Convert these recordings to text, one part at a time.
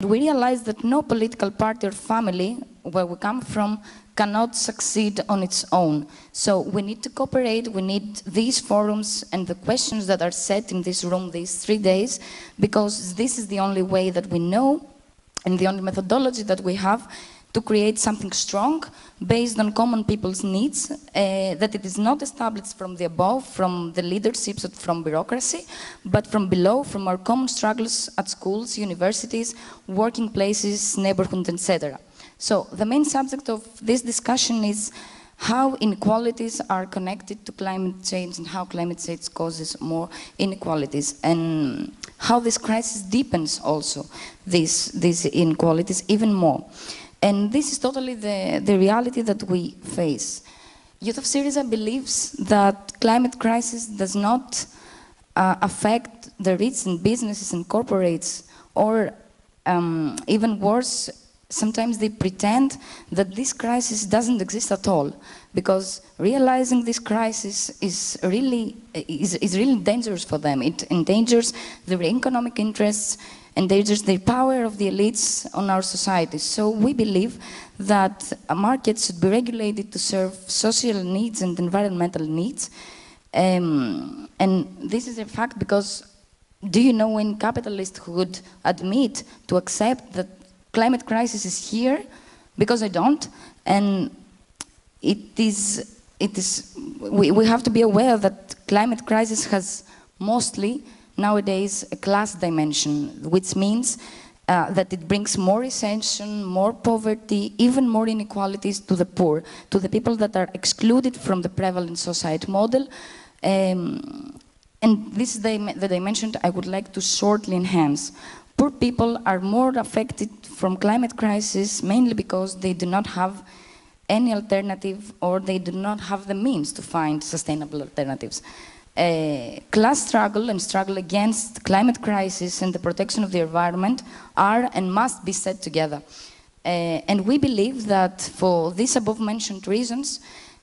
We realize that no political party or family where we come from cannot succeed on its own. So we need to cooperate, we need these forums and the questions that are set in this room these 3 days, because this is the only way that we know and the only methodology that we have to create something strong based on common people's needs, that it is not established from the above, from the leaderships, from bureaucracy, but from below, from our common struggles at schools, universities, working places, neighborhoods, etc. So the main subject of this discussion is how inequalities are connected to climate change and how climate change causes more inequalities, and how this crisis deepens also these inequalities even more. And this is totally the reality that we face. Youth of Syriza believes that climate crisis does not affect the rich and businesses and corporates, or even worse, sometimes they pretend that this crisis doesn't exist at all, because realizing this crisis is really dangerous for them. It endangers their economic interests, endangers the power of the elites on our society. So we believe that markets should be regulated to serve social needs and environmental needs. And this is a fact because, do you know when capitalists would admit to accept that climate crisis is here? Because I don't. And we have to be aware that climate crisis has mostly nowadays a class dimension, which means that it brings more recession, more poverty, even more inequalities to the poor, to the people that are excluded from the prevalent society model. And this is the dimension I would like to shortly enhance. Poor people are more affected from climate crisis mainly because they do not have any alternative, or they do not have the means to find sustainable alternatives. Class struggle and struggle against climate crisis and the protection of the environment are and must be set together. And we believe that for these above-mentioned reasons,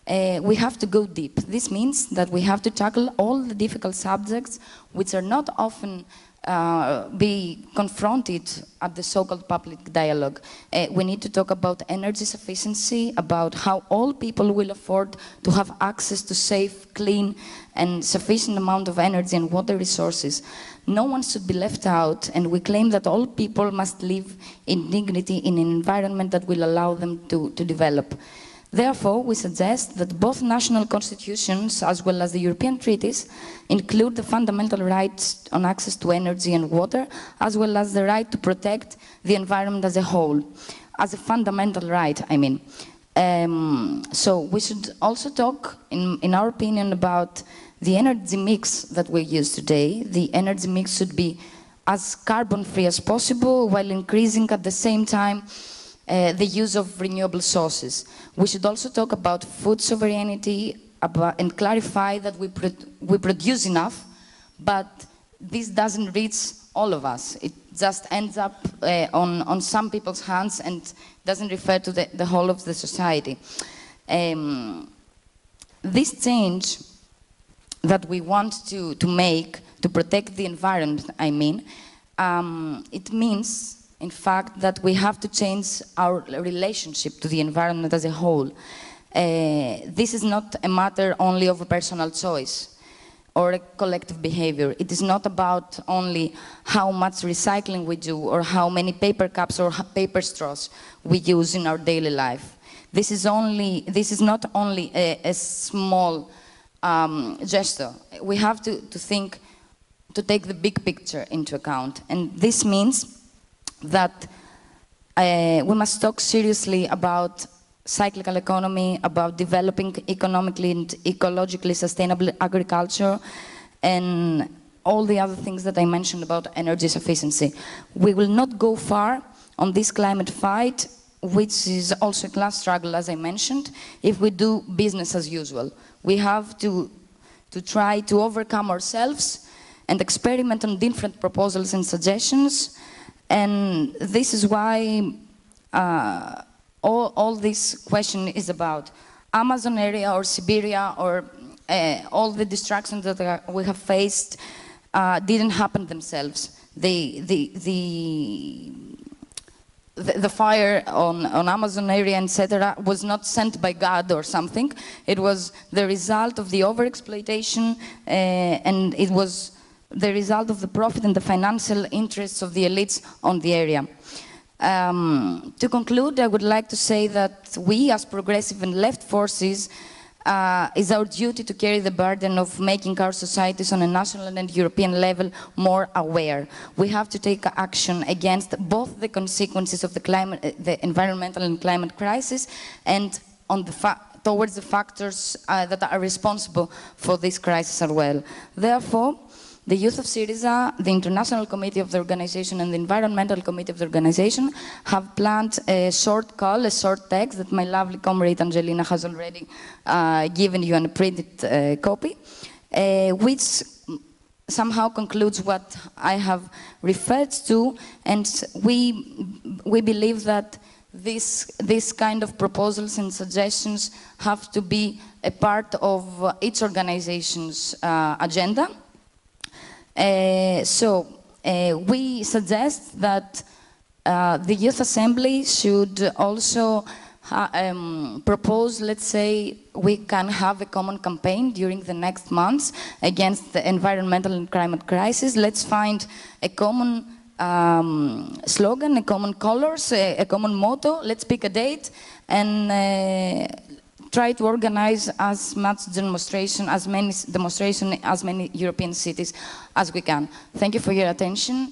we have to go deep. This means that we have to tackle all the difficult subjects which are not often be confronted at the so-called public dialogue. We need to talk about energy sufficiency, about how all people will afford to have access to safe, clean, and sufficient amount of energy and water resources. No one should be left out, and we claim that all people must live in dignity in an environment that will allow them to develop. Therefore, we suggest that both national constitutions as well as the European treaties include the fundamental rights on access to energy and water, as well as the right to protect the environment as a whole, as a fundamental right, I mean. So we should also talk, in our opinion, about the energy mix that we use today. The energy mix should be as carbon-free as possible, while increasing at the same time the use of renewable sources. We should also talk about food sovereignty and clarify that we produce enough, but this doesn't reach all of us. It just ends up on some people's hands and doesn't refer to the whole of the society. This change that we want to make to protect the environment, I mean, it means, in fact, that we have to change our relationship to the environment as a whole. This is not a matter only of a personal choice or a collective behavior. It is not about only how much recycling we do or how many paper cups or paper straws we use in our daily life. This is not only a small gesture. We have to think, to take the big picture into account. And this means that we must talk seriously about cyclical economy, about developing economically and ecologically sustainable agriculture, and all the other things that I mentioned about energy sufficiency. We will not go far on this climate fight, which is also a class struggle, as I mentioned, if we do business as usual. We have to try to overcome ourselves and experiment on different proposals and suggestions. And this is why all this question is about. Amazon area or Siberia or all the destructions that we have faced didn't happen themselves. The the fire on Amazon area, etc., was not sent by God or something. It was the result of the overexploitation, and it was the result of the profit and the financial interests of the elites on the area. To conclude, I would like to say that we, as progressive and left forces, is our duty to carry the burden of making our societies on a national and European level more aware. We have to take action against both the consequences of the environmental and climate crisis, and on towards the factors that are responsible for this crisis as well. Therefore, the Youth of Syriza, the International Committee of the organization, and the Environmental Committee of the organization have planned a short call, a short text that my lovely comrade Angelina has already given you in a printed copy, which somehow concludes what I have referred to, and we believe that this kind of proposals and suggestions have to be a part of each organization's agenda. We suggest that the Youth Assembly should also propose, let's say, we can have a common campaign during the next months against the environmental and climate crisis. Let's find a common slogan, a common colors, a common motto. Let's pick a date and try to organize as much demonstration, as many European cities as we can. Thank you for your attention.